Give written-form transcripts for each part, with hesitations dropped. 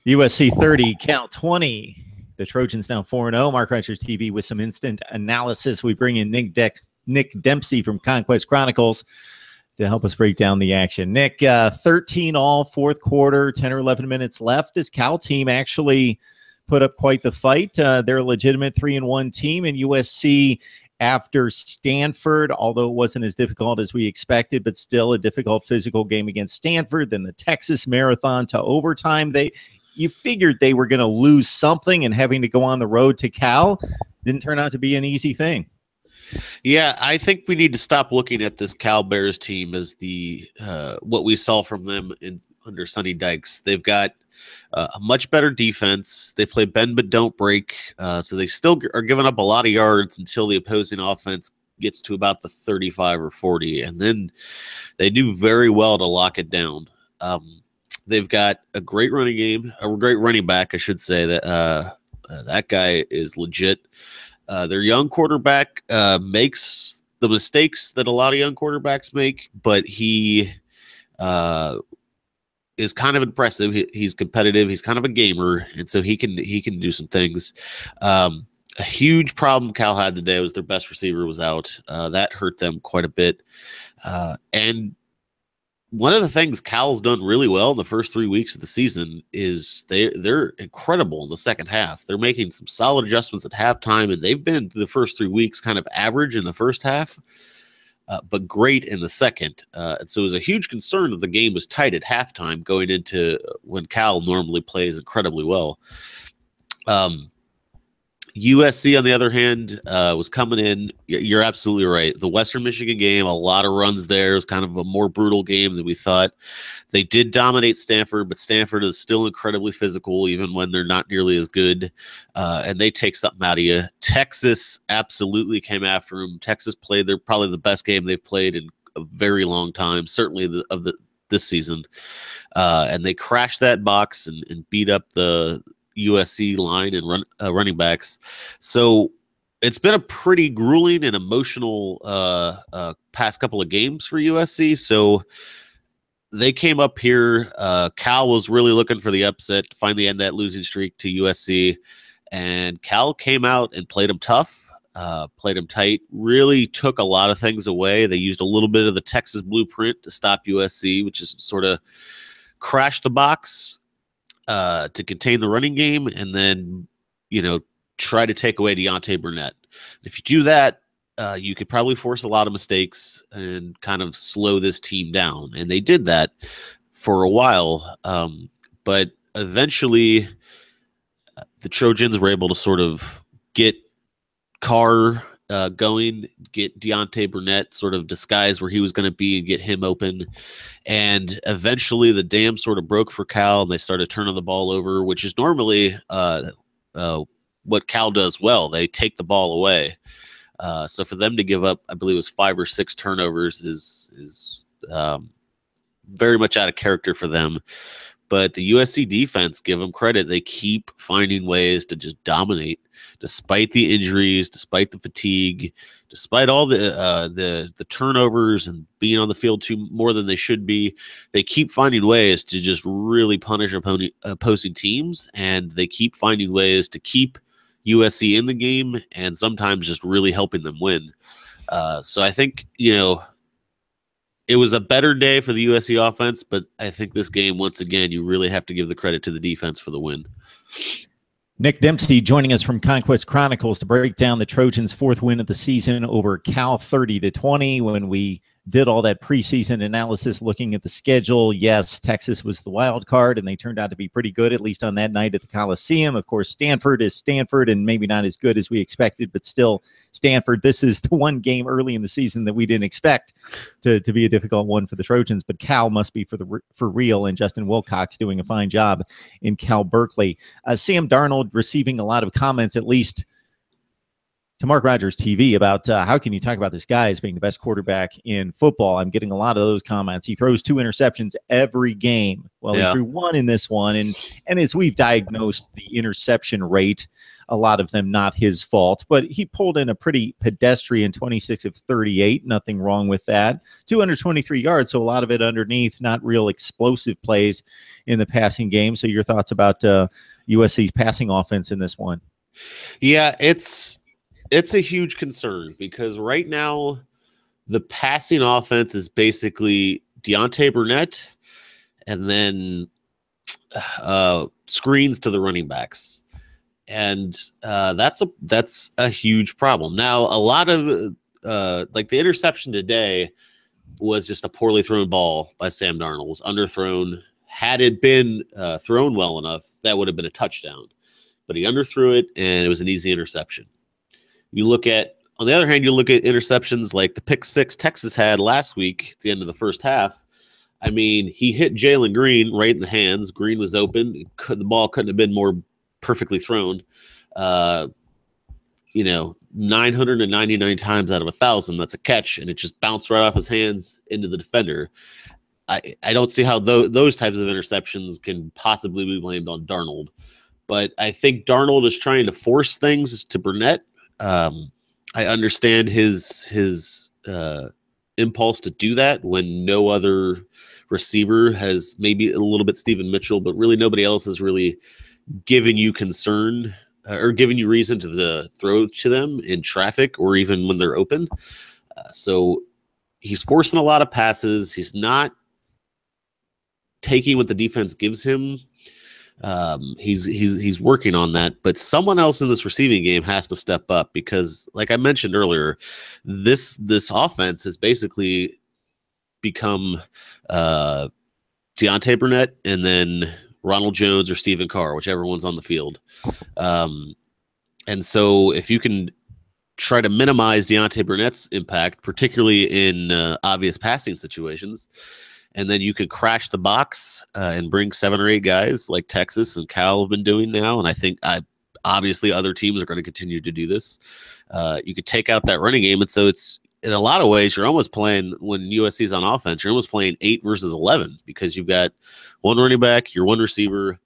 USC 30, Cal 20. The Trojans now 4-0. Mark Rogers TV with some instant analysis. We bring in Nick Dempsey from Conquest Chronicles to help us break down the action. Nick, 13 all, fourth quarter, 10 or 11 minutes left. This Cal team actually put up quite the fight. They're a legitimate 3-1 team, and USC, after Stanford, although it wasn't as difficult as we expected, but still a difficult physical game against Stanford, then the Texas Marathon to overtime. You figured they were going to lose something, and having to go on the road to Cal didn't turn out to be an easy thing. Yeah, I think we need to stop looking at this Cal Bears team as the what we saw from them under Sonny Dykes. They've got a much better defense. They play bend but don't break, so they still are giving up a lot of yards until the opposing offense gets to about the 35 or 40, and then they do very well to lock it down. They've got a great running game, a great running back, I should say. That guy is legit. Their young quarterback makes the mistakes that a lot of young quarterbacks make, but he is kind of impressive. He's competitive. He's kind of a gamer, and so he can do some things. A huge problem Cal had today was their best receiver was out. That hurt them quite a bit. And one of the things Cal's done really well in the first 3 weeks of the season is they're incredible in the second half. They're making some solid adjustments at halftime, and they've been through the first 3 weeks kind of average in the first half, but great in the second. And so it was a huge concern that the game was tight at halftime going into when Cal normally plays incredibly well. USC, on the other hand, was coming in. You're absolutely right. The Western Michigan game, a lot of runs there. It was kind of a more brutal game than we thought. They did dominate Stanford, but Stanford is still incredibly physical, even when they're not nearly as good. And they take something out of you. Texas absolutely came after them. Texas played probably the best game they've played in a very long time, certainly this season. And they crashed that box and beat up the USC line and running backs. So it's been a pretty grueling and emotional past couple of games for USC. So they came up here. Cal was really looking for the upset to finally end that losing streak to USC. And Cal came out and played them tough, played them tight, really took a lot of things away. They used a little bit of the Texas blueprint to stop USC, which is sort of crash the box, to contain the running game, and then, try to take away Deontay Burnett. If you do that, you could probably force a lot of mistakes and kind of slow this team down. And they did that for a while. But eventually the Trojans were able to sort of get Carr going, get Deontay Burnett sort of disguised where he was going to be and get him open. And eventually the dam sort of broke for Cal, and they started turning the ball over, which is normally what Cal does well. They take the ball away. So for them to give up, I believe it was 5 or 6 turnovers is very much out of character for them. But the USC defense, give them credit, they keep finding ways to just dominate, despite the injuries, despite the fatigue, despite all the turnovers and being on the field more than they should be. They keep finding ways to just really punish opposing teams, and they keep finding ways to keep USC in the game and sometimes just really helping them win. So I think, it was a better day for the USC offense, but I think this game, once again, you really have to give the credit to the defense for the win. Nick Dempsey joining us from Conquest Chronicles to break down the Trojans' 4th win of the season over Cal 30-20. When we did all that preseason analysis looking at the schedule, yes, Texas was the wild card, and they turned out to be pretty good, at least on that night at the Coliseum. Of course, Stanford is Stanford, and maybe not as good as we expected, but still Stanford. This is the one game early in the season that we didn't expect to be a difficult one for the Trojans, but Cal must be for real, and Justin Wilcox doing a fine job in Cal Berkeley. Sam Darnold receiving a lot of comments, at least to Mark Rogers TV about how can you talk about this guy as being the best quarterback in football. I'm getting a lot of those comments. He throws 2 interceptions every game. Well, he threw 1 in this one, and as we've diagnosed the interception rate, a lot of them not his fault, but he pulled in a pretty pedestrian 26 of 38. Nothing wrong with that. 223 yards, so a lot of it underneath, not real explosive plays in the passing game. So your thoughts about USC's passing offense in this one? Yeah, it's a huge concern because right now the passing offense is basically Deontay Burnett and then screens to the running backs. And that's a huge problem. Now, a lot of like the interception today was just a poorly thrown ball by Sam Darnold. It was underthrown. Had it been thrown well enough, that would have been a touchdown. But he underthrew it, and it was an easy interception. You look at, on the other hand, you look at interceptions like the pick 6 Texas had last week at the end of the first half. I mean, he hit Jalen Green right in the hands. Green was open. The ball couldn't have been more perfectly thrown. 999 times out of 1,000, that's a catch, and it just bounced right off his hands into the defender. I don't see how those types of interceptions can possibly be blamed on Darnold. But I think Darnold is trying to force things to Burnett. I understand his impulse to do that when no other receiver has, maybe a little bit Stephen Mitchell, but really nobody else has really given you concern or given you reason to throw to them in traffic or even when they're open. So he's forcing a lot of passes. He's not taking what the defense gives him. He's working on that, but someone else in this receiving game has to step up because, like I mentioned earlier, this offense has basically become Deontay Burnett and then Ronald Jones or Stephen Carr, whichever one's on the field. And so if you can try to minimize Deontay Burnett's impact, particularly in obvious passing situations, and then you could crash the box and bring 7 or 8 guys like Texas and Cal have been doing now. And I think obviously other teams are going to continue to do this. You could take out that running game. And so it's, in a lot of ways, you're almost playing, when USC's on offense, you're almost playing 8 versus 11 because you've got 1 running back, your 1 receiver,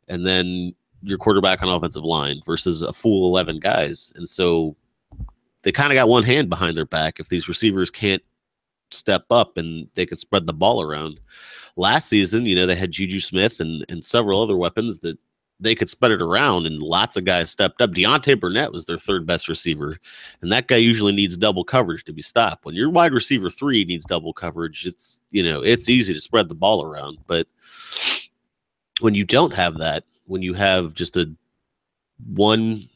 and then your quarterback on offensive line versus a full 11 guys. And so they kind of got one hand behind their back if these receivers can't step up and they can spread the ball around. Last season, they had Juju Smith and several other weapons that they could spread it around, and lots of guys stepped up. Deontay Burnett was their 3rd best receiver, and that guy usually needs double coverage to be stopped. When your wide receiver 3 needs double coverage, it's easy to spread the ball around. But when you don't have that, when you have just a 1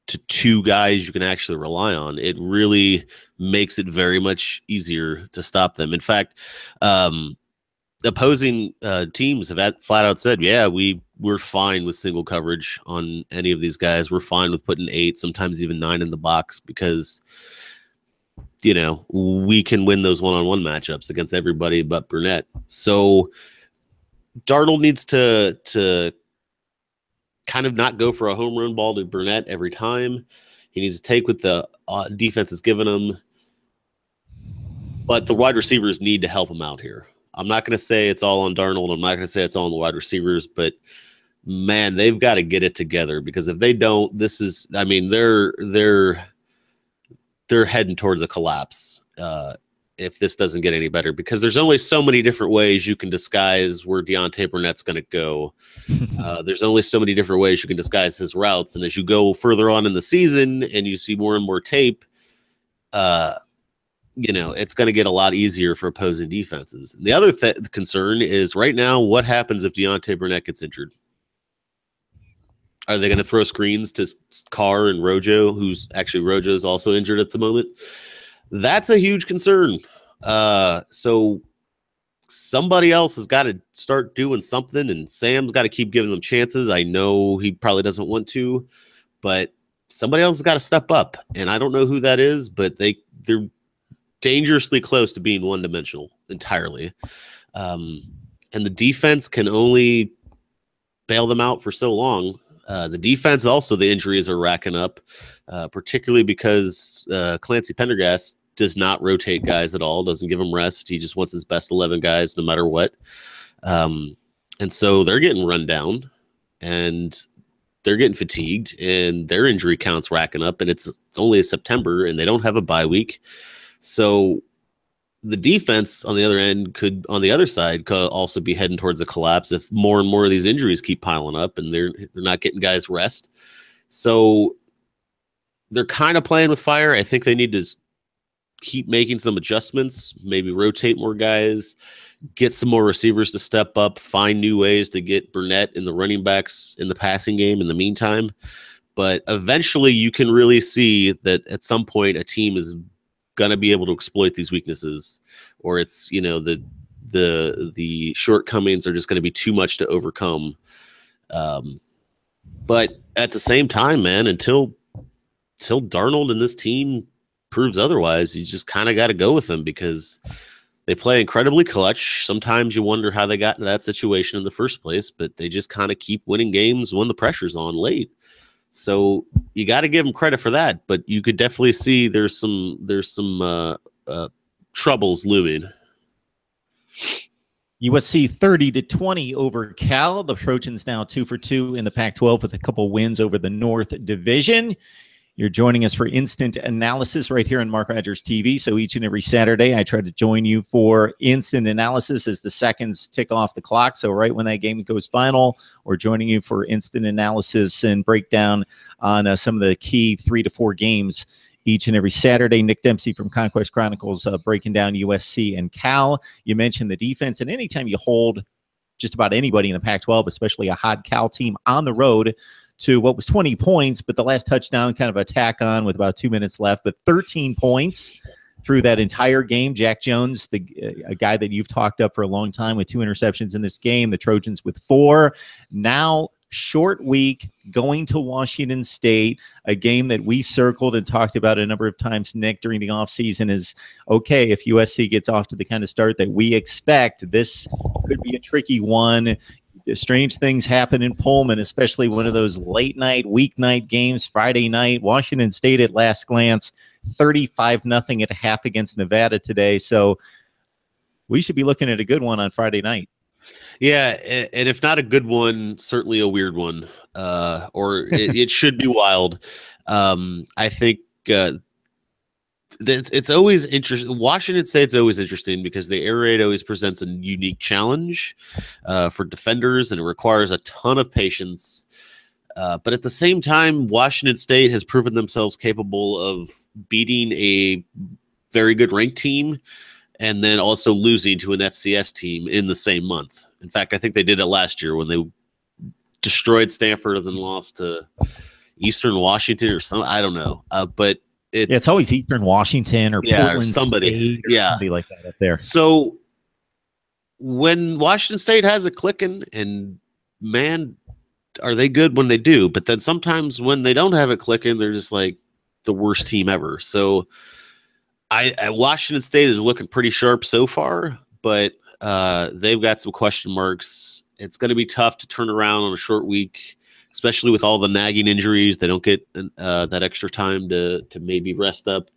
to 2 guys you can actually rely on, it really makes it very much easier to stop them. In fact, opposing teams have flat out said, yeah, we're fine with single coverage on any of these guys. We're fine with putting 8, sometimes even 9 in the box because, we can win those one-on-one matchups against everybody but Burnett. So Darnold needs to kind of not go for a home run ball to Burnett every time. He needs to take what the defense has given him. But the wide receivers need to help him out here. I'm not going to say it's all on Darnold. I'm not going to say it's all on the wide receivers, but man, they've got to get it together because if they don't, they're heading towards a collapse. If this doesn't get any better, because there's only so many different ways you can disguise where Deontay Burnett's going to go. There's only so many different ways you can disguise his routes. And as you go further on in the season and you see more and more tape, it's going to get a lot easier for opposing defenses. And the other concern is right now, what happens if Deontay Burnett gets injured? Are they going to throw screens to Carr and Rojo, Rojo's also injured at the moment? That's a huge concern. So somebody else has got to start doing something, and Sam's got to keep giving them chances. I know he probably doesn't want to, but somebody else has got to step up. And I don't know who that is, but they're dangerously close to being one-dimensional entirely. And the defense can only bail them out for so long. The defense also, the injuries are racking up, particularly because Clancy Pendergast does not rotate guys at all, doesn't give them rest. He just wants his best 11 guys no matter what. And so they're getting run down, and they're getting fatigued, and their injury count's racking up, and it's only September, and they don't have a bye week. So the defense on the other end on the other side could also be heading towards a collapse if more and more of these injuries keep piling up and they're not getting guys rest. So they're kind of playing with fire. I think they need to keep making some adjustments, maybe rotate more guys, get some more receivers to step up, find new ways to get Burnett and the running backs in the passing game in the meantime. But eventually you can really see that at some point a team is going to be able to exploit these weaknesses, or it's, you know, the shortcomings are just going to be too much to overcome. But at the same time, man, until Darnold and this team proves otherwise, you just kind of got to go with them because they play incredibly clutch. Sometimes you wonder how they got into that situation in the first place, but they just kind of keep winning games when the pressure's on late. So you got to give them credit for that, but you could definitely see there's some troubles looming. USC 30-20 over Cal. The Trojans now 2 for 2 in the Pac-12 with a couple wins over the North Division. You're joining us for instant analysis right here on Mark Rogers TV. So each and every Saturday, I try to join you for instant analysis as the seconds tick off the clock. So right when that game goes final, we're joining you for instant analysis and breakdown on some of the key 3 to 4 games each and every Saturday. Nick Dempsey from Conquest Chronicles breaking down USC and Cal. You mentioned the defense, and anytime you hold just about anybody in the Pac-12, especially a hot Cal team on the road, to what was 20 points, but the last touchdown kind of a tack on with about 2 minutes left, but 13 points through that entire game. Jack Jones, a guy that you've talked up for a long time with 2 interceptions in this game, the Trojans with 4. Now, short week, going to Washington State, a game that we circled and talked about a number of times, Nick, during the offseason is, okay, if USC gets off to the kind of start that we expect, this could be a tricky one. Strange things happen in Pullman, especially one of those late night, weeknight games, Friday night. Washington State at last glance, 35-0 at half against Nevada today. So we should be looking at a good one on Friday night. Yeah, and if not a good one, certainly a weird one, or it should be wild. I think it's always interesting. Washington State's always interesting because the air raid always presents a unique challenge for defenders, and it requires a ton of patience. But at the same time, Washington State has proven themselves capable of beating a very good ranked team and then also losing to an FCS team in the same month. In fact, I think they did it last year when they destroyed Stanford and then lost to Eastern Washington or something. I don't know. But it's always Eastern Washington or Portland or somebody. State or somebody like that up there. So when Washington State has it clicking, and man, are they good when they do. But then sometimes when they don't have it clicking, they're just like the worst team ever. So Washington State is looking pretty sharp so far, but they've got some question marks. It's going to be tough to turn around on a short week, especially with all the nagging injuries. They don't get that extra time to maybe rest up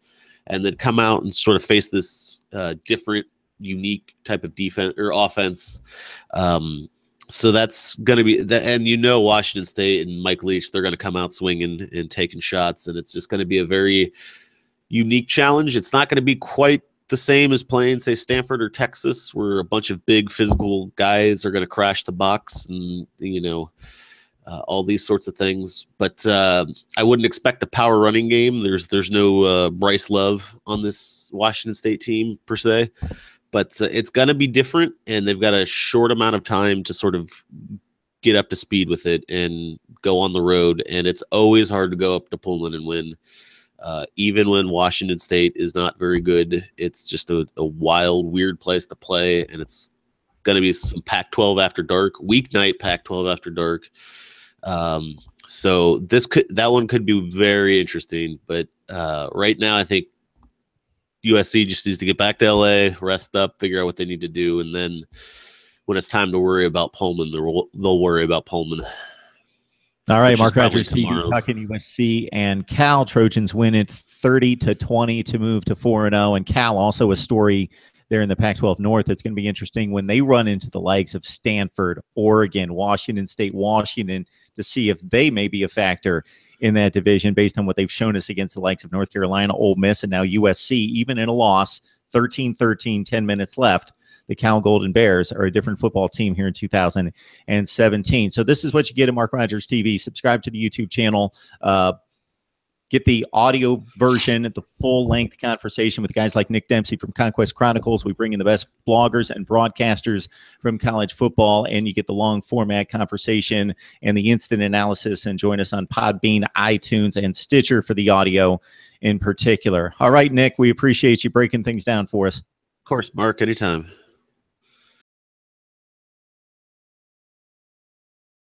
and then come out and sort of face this different, unique type of defense or offense. So that's going to be that. And Washington State and Mike Leach, they're going to come out swinging and taking shots. And it's just going to be a very unique challenge. It's not going to be quite the same as playing, say, Stanford or Texas, where a bunch of big physical guys are going to crash the box and, all these sorts of things. But I wouldn't expect a power running game. There's no Bryce Love on this Washington State team per se, but it's going to be different, and they've got a short amount of time to sort of get up to speed with it and go on the road. And it's always hard to go up to Pullman and win. Even when Washington State is not very good, it's just a wild, weird place to play, and it's going to be some Pac-12 after dark, weeknight Pac-12 after dark. So that one could be very interesting, but right now I think USC just needs to get back to LA, rest up, figure out what they need to do, and then when it's time to worry about Pullman, they'll worry about Pullman. All right, which is Mark probably Rogers TV tomorrow. talking USC and Cal. Trojans win it 30-20 to move to 4-0. And Cal also a story there in the Pac-12 North. It's going to be interesting when they run into the likes of Stanford, Oregon, Washington State, Washington, to see if they may be a factor in that division based on what they've shown us against the likes of North Carolina, Ole Miss, and now USC. Even in a loss, 13-13, 10 minutes left, the Cal Golden Bears are a different football team here in 2017. So this is what you get at Mark Rogers TV. Subscribe to the YouTube channel. Get the audio version, the full-length conversation with guys like Nick Dempsey from Conquest Chronicles. We bring in the best bloggers and broadcasters from college football, and you get the long-format conversation and the instant analysis. And join us on Podbean, iTunes, and Stitcher for the audio in particular. All right, Nick, we appreciate you breaking things down for us. Of course, Mark, anytime.